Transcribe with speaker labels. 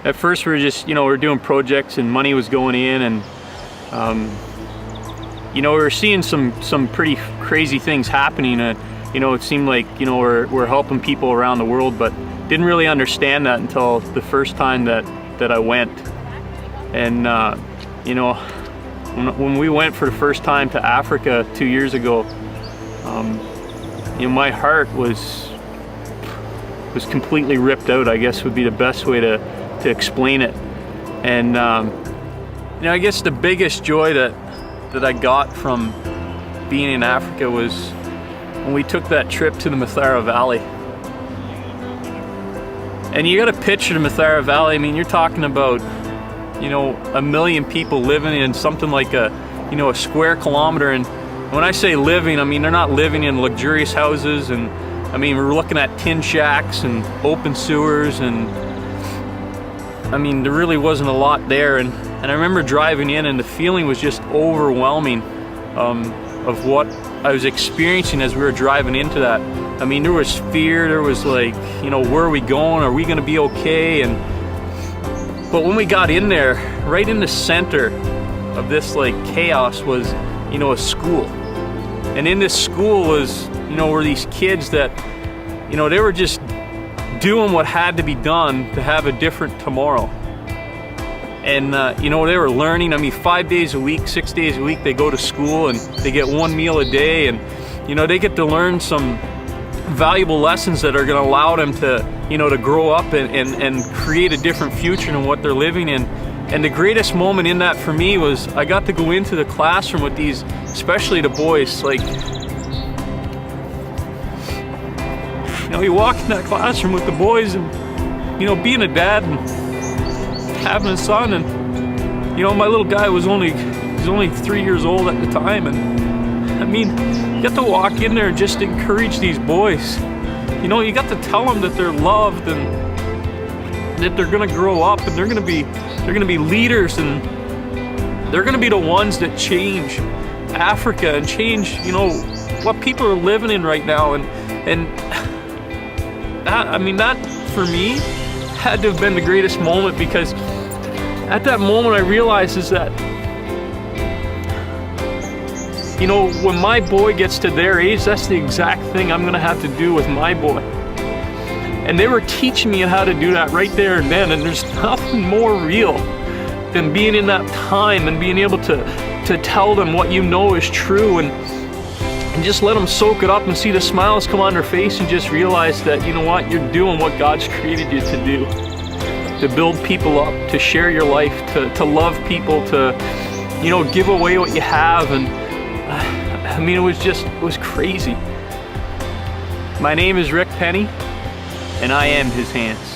Speaker 1: at first we were just, we were doing projects and money was going in, and we were seeing some pretty crazy things happening, and it seemed like we're helping people around the world, but didn't really understand that until the first time that I went. And when we went for the first time to Africa 2 years ago, my heart was completely ripped out, I guess would be the best way to explain it. And I guess the biggest joy that I got from being in Africa was when we took that trip to the Mathare Valley. And you got to picture the Mathare Valley. I mean, you're talking about 1 million people living in something like a square kilometer. And when I say living, I mean they're not living in luxurious houses, and I mean we're looking at tin shacks and open sewers, and I mean there really wasn't a lot there. And I remember driving in, and the feeling was just overwhelming of what I was experiencing as we were driving into that. I mean, there was fear, there was like, where are we going? Are we gonna be okay? But when we got in there, right in the center of this like chaos was, a school. And in this school was, were these kids that, they were just doing what had to be done to have a different tomorrow. And they were learning. I mean, 5 days a week, 6 days a week, they go to school and they get one meal a day, and they get to learn some valuable lessons that are going to allow them to to grow up and create a different future than what they're living in. And the greatest moment in that for me was I got to go into the classroom with these, especially the boys. Like, you walk in that classroom with the boys, and being a dad and having a son, and my little guy was only 3 years old at the time, and I mean, you got to walk in there and just encourage these boys. You got to tell them that they're loved, and that they're gonna grow up, and they're gonna be leaders, and they're gonna be the ones that change Africa and change what people are living in right now. And that, I mean, that for me had to have been the greatest moment, because at that moment I realized is that when my boy gets to their age, that's the exact thing I'm gonna have to do with my boy. And they were teaching me how to do that right there and then, and there's nothing more real than being in that time and being able to tell them what is true, and just let them soak it up and see the smiles come on their face, and just realize that you're doing what God's created you to do, to build people up, to share your life, to love people, to give away what you have. And I mean, it was crazy. My name is Rick Penny, and I am his hands.